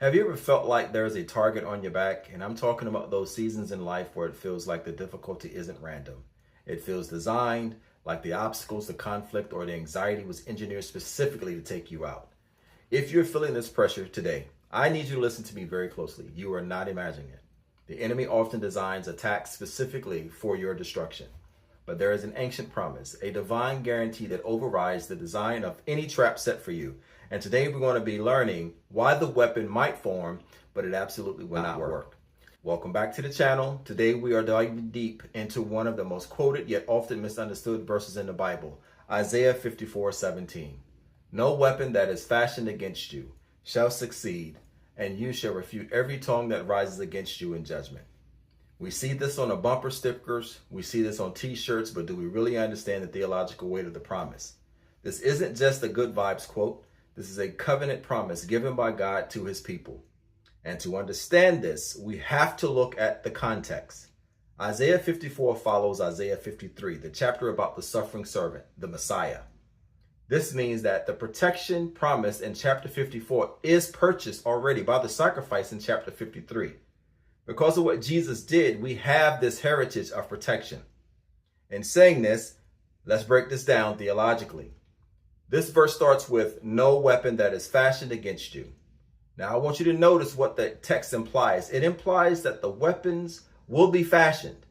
Have you ever felt like there's a target on your back? And I'm talking about those seasons in life where it feels like the difficulty isn't random. It feels designed, like the obstacles, the conflict, or the anxiety was engineered specifically to take you out. If you're feeling this pressure today, I need you to listen to me very closely. You are not imagining it. The enemy often designs attacks specifically for your destruction. But there is an ancient promise, a divine guarantee that overrides the design of any trap set for you. And today we're going to be learning why the weapon might form, but it absolutely will not work. Welcome back to the channel. Today we are diving deep into one of the most quoted yet often misunderstood verses in the Bible, Isaiah 54:17. No weapon that is fashioned against you shall succeed, and you shall refute every tongue that rises against you in judgment. We see this on the bumper stickers, we see this on t-shirts, but do we really understand the theological weight of the promise? This isn't just a good vibes quote. This is a covenant promise given by God to his people. And to understand this, we have to look at the context. Isaiah 54 follows Isaiah 53, the chapter about the suffering servant, the Messiah. This means that the protection promised in chapter 54 is purchased already by the sacrifice in chapter 53. Because of what Jesus did, we have this heritage of protection. In saying this, let's break this down theologically. This verse starts with no weapon that is fashioned against you. Now, I want you to notice what the text implies. It implies that the weapons will be fashioned.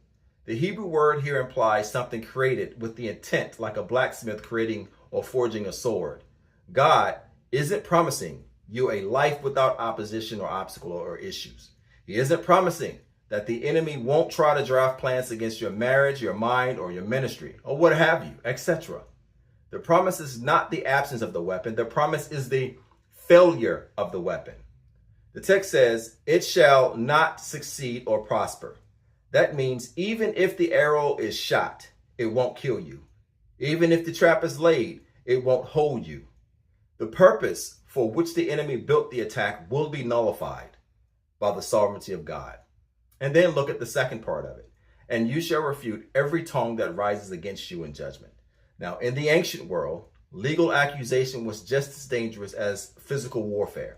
The Hebrew word here implies something created with the intent, like a blacksmith creating or forging a sword. God isn't promising you a life without opposition or obstacle or issues. He isn't promising that the enemy won't try to draft plans against your marriage, your mind, or your ministry, or what have you, etc. The promise is not the absence of the weapon. The promise is the failure of the weapon. The text says, it shall not succeed or prosper. That means even if the arrow is shot, it won't kill you. Even if the trap is laid, it won't hold you. The purpose for which the enemy built the attack will be nullified by the sovereignty of God. And then look at the second part of it. And you shall refute every tongue that rises against you in judgment. Now, in the ancient world, legal accusation was just as dangerous as physical warfare.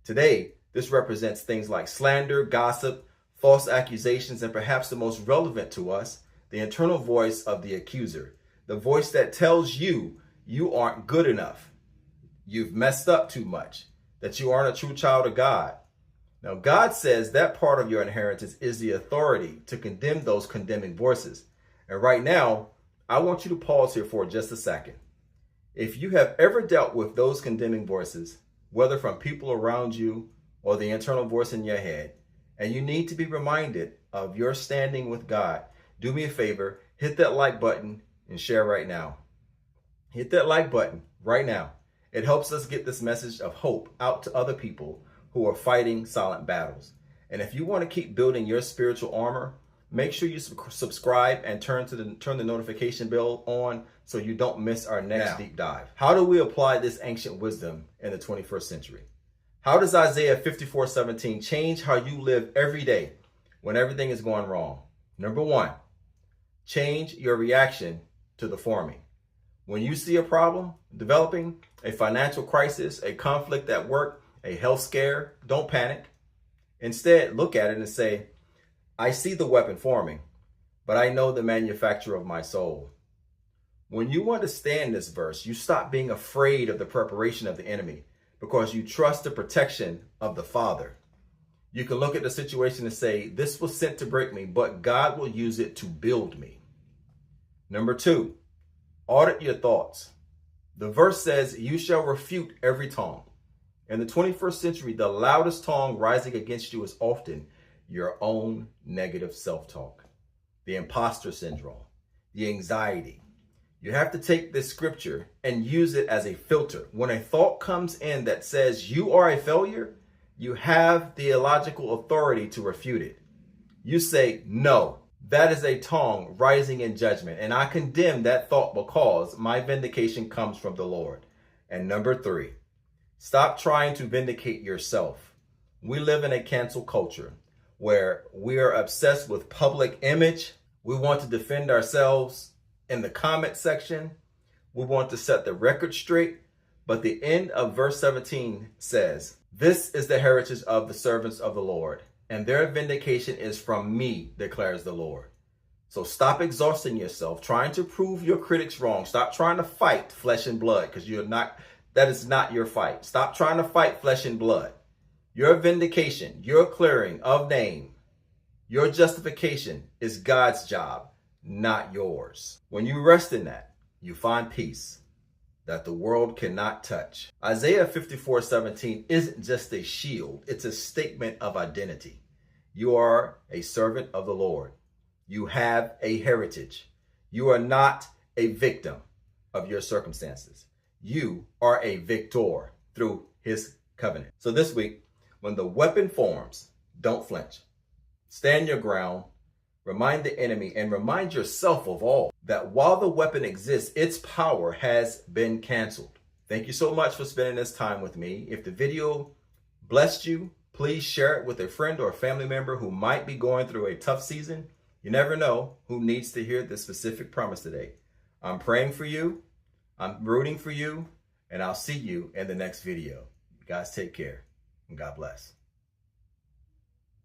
Today, this represents things like slander, gossip, false accusations, and perhaps the most relevant to us, the internal voice of the accuser, the voice that tells you you aren't good enough, you've messed up too much, that you aren't a true child of God. Now, God says that part of your inheritance is the authority to condemn those condemning voices. And right now, I want you to pause here for just a second. If you have ever dealt with those condemning voices, whether from people around you or the internal voice in your head, and you need to be reminded of your standing with God, do me a favor, hit that like button and share right now. Hit that like button right now. It helps us get this message of hope out to other people who are fighting silent battles. And if you want to keep building your spiritual armor, make sure you subscribe and turn the notification bell on so you don't miss our next deep dive. How do we apply this ancient wisdom in the 21st century? How does Isaiah 54:17 change how you live every day when everything is going wrong? Number one, change your reaction to the forming. When you see a problem developing, a financial crisis, a conflict at work, a health scare, don't panic. Instead, look at it and say, I see the weapon forming, but I know the manufacturer of my soul. When you understand this verse, you stop being afraid of the preparation of the enemy because you trust the protection of the Father. You can look at the situation and say, this was sent to break me, but God will use it to build me. Number two, audit your thoughts. The verse says, you shall refute every tongue. In the 21st century, the loudest tongue rising against you is often your own negative self-talk, the imposter syndrome, the anxiety. You have to take this scripture and use it as a filter. When a thought comes in that says you are a failure, you have theological authority to refute it. You say, no, that is a tongue rising in judgment, and I condemn that thought because my vindication comes from the Lord. And number three, stop trying to vindicate yourself. We live in a cancel culture where we are obsessed with public image. We want to defend ourselves in the comment section. We want to set the record straight. But the end of verse 17 says, This is the heritage of the servants of the Lord, and their vindication is from me, declares the Lord. So stop exhausting yourself, trying to prove your critics wrong. Stop trying to fight flesh and blood, because that is not your fight. Stop trying to fight flesh and blood. Your vindication, your clearing of name, your justification is God's job, not yours. When you rest in that, you find peace that the world cannot touch. Isaiah 54:17 isn't just a shield, it's a statement of identity. You are a servant of the Lord. You have a heritage. You are not a victim of your circumstances. You are a victor through his covenant. So this week, when the weapon forms, don't flinch. Stand your ground, remind the enemy, and remind yourself of all that while the weapon exists, its power has been canceled. Thank you so much for spending this time with me. If the video blessed you, please share it with a friend or a family member who might be going through a tough season. You never know who needs to hear this specific promise today. I'm praying for you. I'm rooting for you, and I'll see you in the next video. You guys take care, and God bless.